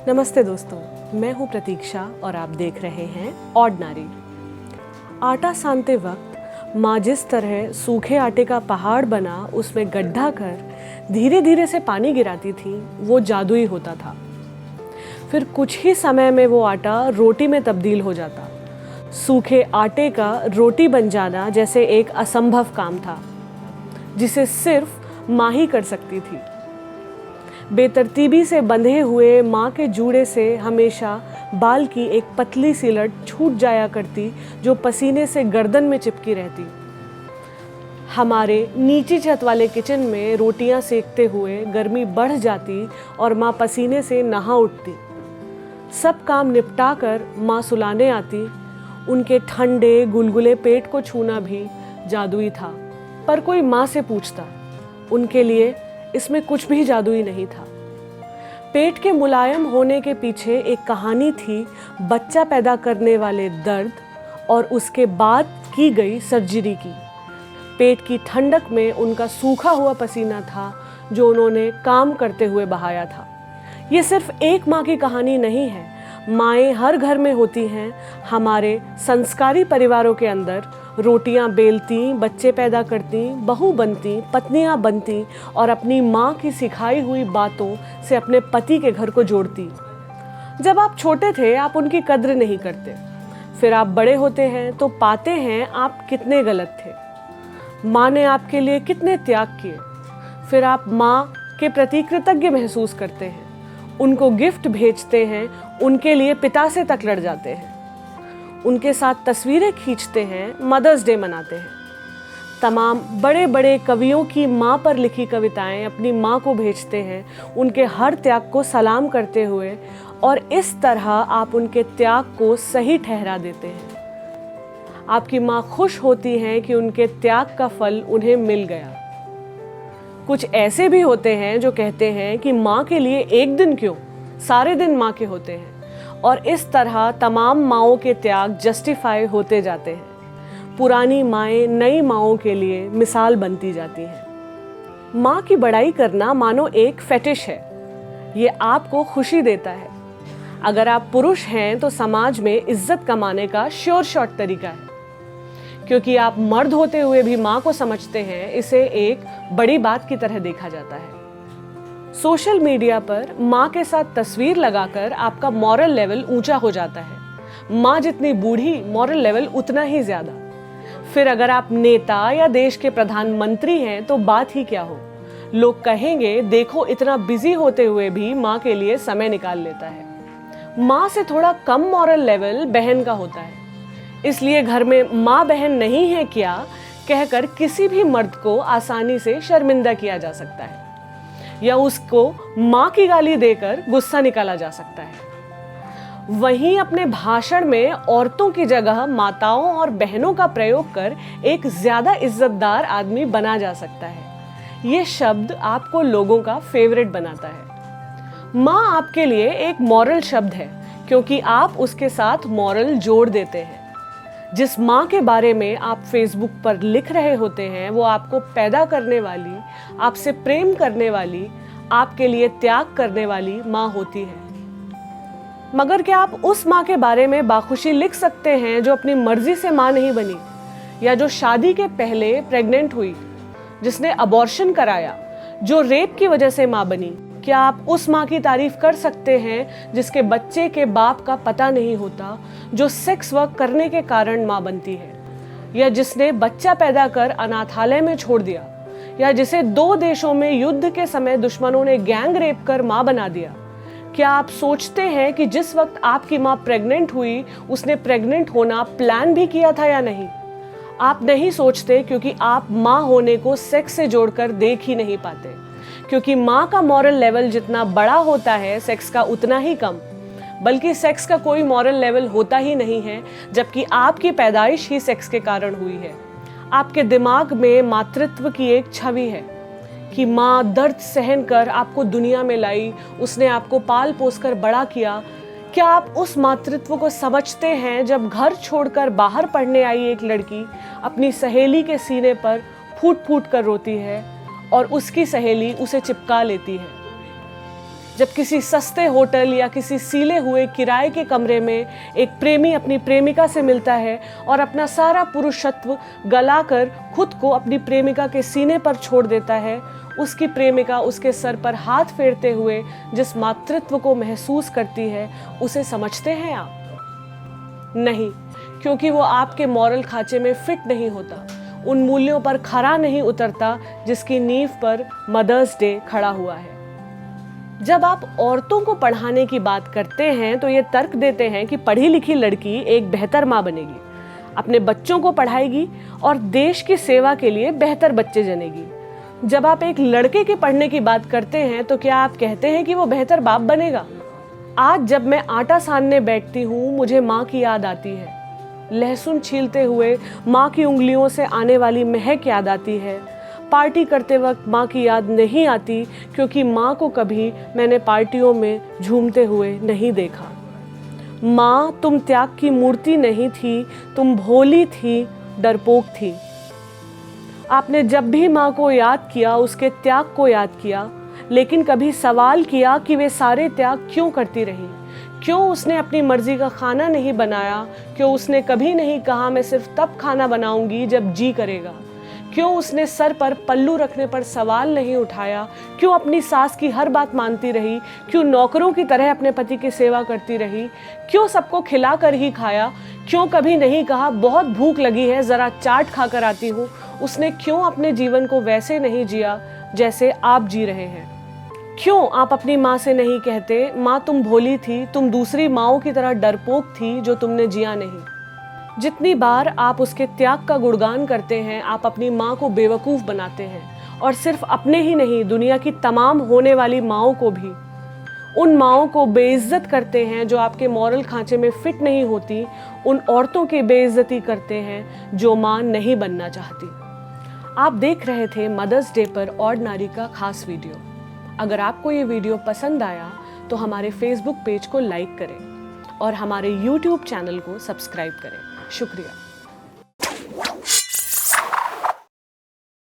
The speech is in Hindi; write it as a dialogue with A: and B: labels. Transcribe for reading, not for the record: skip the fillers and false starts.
A: नमस्ते दोस्तों, मैं हूं प्रतीक्षा और आप देख रहे हैं ऑर्डिनरी। आटा सानते वक्त माँ जिस तरह सूखे आटे का पहाड़ बना उसमें गड्ढा कर धीरे धीरे से पानी गिराती थी, वो जादुई होता था। फिर कुछ ही समय में वो आटा रोटी में तब्दील हो जाता। सूखे आटे का रोटी बन जाना जैसे एक असंभव काम था, जिसे सिर्फ माँ ही कर सकती थी। बेतरतीबी से बंधे हुए माँ के जूड़े से हमेशा बाल की एक पतली सी लट छूट जाया करती, जो पसीने से गर्दन में चिपकी रहती। हमारे नीची छत वाले किचन में रोटियां सेकते हुए गर्मी बढ़ जाती और माँ पसीने से नहा उठती। सब काम निपटा कर माँ सुलाने आती। उनके ठंडे गुलगुले पेट को छूना भी जादुई था। पर कोई माँ से पूछता, उनके लिए इसमें कुछ भी जादुई नहीं था। पेट के मुलायम होने के पीछे एक कहानी थी, बच्चा पैदा करने वाले दर्द और उसके बाद की गई सर्जरी की। पेट की ठंडक में उनका सूखा हुआ पसीना था, जो उन्होंने काम करते हुए बहाया था। ये सिर्फ एक माँ की कहानी नहीं है। माएँ हर घर में होती हैं। हमारे संस्कारी परिवारों के अंदर रोटियां बेलती, बच्चे पैदा करती, बहू बनती, पत्नियां बनती और अपनी माँ की सिखाई हुई बातों से अपने पति के घर को जोड़ती। जब आप छोटे थे आप उनकी कद्र नहीं करते। फिर आप बड़े होते हैं तो पाते हैं आप कितने गलत थे। माँ ने आपके लिए कितने त्याग किए। फिर आप माँ के प्रति कृतज्ञ महसूस करते हैं, उनको गिफ्ट भेजते हैं, उनके लिए पिता से तक लड़ जाते हैं, उनके साथ तस्वीरें खींचते हैं, मदर्स डे मनाते हैं। तमाम बड़े बड़े कवियों की माँ पर लिखी कविताएं अपनी माँ को भेजते हैं, उनके हर त्याग को सलाम करते हुए, और इस तरह आप उनके त्याग को सही ठहरा देते हैं। आपकी माँ खुश होती हैं कि उनके त्याग का फल उन्हें मिल गया। कुछ ऐसे भी होते हैं जो कहते हैं कि माँ के लिए एक दिन क्यों, सारे दिन माँ के होते हैं, और इस तरह तमाम माँओं के त्याग जस्टिफाई होते जाते हैं। पुरानी माएँ नई माँओं के लिए मिसाल बनती जाती हैं। माँ की बड़ाई करना मानो एक फेटिश है। ये आपको खुशी देता है। अगर आप पुरुष हैं तो समाज में इज्जत कमाने का श्योर शॉट तरीका है। क्योंकि आप मर्द होते हुए भी माँ को समझते हैं, इसे एक बड़ी बात की तरह देखा जाता है। सोशल मीडिया पर माँ के साथ तस्वीर लगाकर आपका मॉरल लेवल ऊंचा हो जाता है। माँ जितनी बूढ़ी, मॉरल लेवल उतना ही ज्यादा। फिर अगर आप नेता या देश के प्रधानमंत्री हैं तो बात ही क्या हो। लोग कहेंगे, देखो इतना बिजी होते हुए भी माँ के लिए समय निकाल लेता है। माँ से थोड़ा कम मॉरल लेवल बहन का होता है। इसलिए घर में माँ बहन नहीं है क्या कहकर किसी भी मर्द को आसानी से शर्मिंदा किया जा सकता है, या उसको माँ की गाली देकर गुस्सा निकाला जा सकता है। वहीं अपने भाषण में औरतों की जगह माताओं और बहनों का प्रयोग कर एक ज्यादा इज्जतदार आदमी बना जा सकता है। ये शब्द आपको लोगों का फेवरेट बनाता है। माँ आपके लिए एक मॉरल शब्द है, क्योंकि आप उसके साथ मॉरल जोड़ देते हैं। जिस माँ के बारे में आप फेसबुक पर लिख रहे होते हैं, वो आपको पैदा करने वाली, आपसे प्रेम करने वाली, आपके लिए त्याग करने वाली माँ होती है। मगर क्या आप उस माँ के बारे में बाखुशी लिख सकते हैं जो अपनी मर्जी से माँ नहीं बनी, या जो शादी के पहले प्रेग्नेंट हुई, जिसने अबॉर्शन कराया, जो रेप की वजह से माँ बनी? क्या आप उस माँ की तारीफ कर सकते हैं जिसके बच्चे के बाप का पता नहीं होता, जो सेक्स वर्क करने के कारण माँ बनती है, या जिसने बच्चा पैदा कर अनाथालय में छोड़ दिया, या जिसे 2 देशों में युद्ध के समय दुश्मनों ने गैंग रेप कर माँ बना दिया? क्या आप सोचते हैं कि जिस वक्त आपकी माँ प्रेग्नेंट हुई, उसने प्रेग्नेंट होना प्लान भी किया था या नहीं? आप नहीं सोचते, क्योंकि आप माँ होने को सेक्स से जोड़कर देख ही नहीं पाते। क्योंकि माँ का मॉरल लेवल जितना बड़ा होता है, सेक्स का उतना ही कम। बल्कि सेक्स का कोई मॉरल लेवल होता ही नहीं है, जबकि आपकी पैदाइश ही सेक्स के कारण हुई है। आपके दिमाग में मातृत्व की एक छवि है कि माँ दर्द सहन कर आपको दुनिया में लाई, उसने आपको पाल पोस कर बड़ा किया। क्या आप उस मातृत्व को समझते हैं जब घर छोड़कर बाहर पढ़ने आई एक लड़की अपनी सहेली के सीने पर फूट फूट कर रोती है और उसकी सहेली उसे चिपका लेती है? जब किसी सस्ते होटल या किसी सीले हुए किराए के कमरे में एक प्रेमी अपनी प्रेमिका से मिलता है और अपना सारा पुरुषत्व गलाकर खुद को अपनी प्रेमिका के सीने पर छोड़ देता है, उसकी प्रेमिका उसके सर पर हाथ फेरते हुए जिस मातृत्व को महसूस करती है, उसे समझते हैं आप? नहीं, क्योंकि वो आपके मॉरल खांचे में फिट नहीं होता, उन मूल्यों पर खरा नहीं उतरता जिसकी नींव पर मदर्स डे खड़ा हुआ है। जब आप औरतों को पढ़ाने की बात करते हैं तो ये तर्क देते हैं कि पढ़ी लिखी लड़की एक बेहतर माँ बनेगी, अपने बच्चों को पढ़ाएगी और देश की सेवा के लिए बेहतर बच्चे जनेगी। जब आप एक लड़के के पढ़ने की बात करते हैं तो क्या आप कहते हैं कि वो बेहतर बाप बनेगा? आज जब मैं आटा सानने बैठती हूँ, मुझे माँ की याद आती है। लहसुन छीलते हुए माँ की उंगलियों से आने वाली महक याद आती है। पार्टी करते वक्त माँ की याद नहीं आती, क्योंकि माँ को कभी मैंने पार्टियों में झूमते हुए नहीं देखा। माँ, तुम त्याग की मूर्ति नहीं थी, तुम भोली थी, डरपोक थी। आपने जब भी माँ को याद किया, उसके त्याग को याद किया, लेकिन कभी सवाल किया कि वे सारे त्याग क्यों करती रही? क्यों उसने अपनी मर्जी का खाना नहीं बनाया? क्यों उसने कभी नहीं कहा मैं सिर्फ तब खाना बनाऊंगी जब जी करेगा? क्यों उसने सर पर पल्लू रखने पर सवाल नहीं उठाया? क्यों अपनी सास की हर बात मानती रही? क्यों नौकरों की तरह अपने पति की सेवा करती रही? क्यों सबको खिला कर ही खाया? क्यों कभी नहीं कहा बहुत भूख लगी है, ज़रा चाट खाकर आती हूँ? उसने क्यों अपने जीवन को वैसे नहीं जिया जैसे आप जी रहे हैं? क्यों आप अपनी माँ से नहीं कहते, माँ तुम भोली थी, तुम दूसरी माँओं की तरह डरपोक थी जो तुमने जिया नहीं? जितनी बार आप उसके त्याग का गुणगान करते हैं, आप अपनी माँ को बेवकूफ़ बनाते हैं, और सिर्फ अपने ही नहीं, दुनिया की तमाम होने वाली माँओं को भी। उन माँओं को बेइज्जत करते हैं जो आपके मॉरल खांचे में फिट नहीं होती, उन औरतों की बेइज्जती करते हैं जो माँ नहीं बनना चाहती। आप देख रहे थे मदर्स डे पर ऑर्डिनरी का खास वीडियो। अगर आपको ये वीडियो पसंद आया तो हमारे फेसबुक पेज को लाइक करें और हमारे यूट्यूब चैनल को सब्सक्राइब करें। शुक्रिया।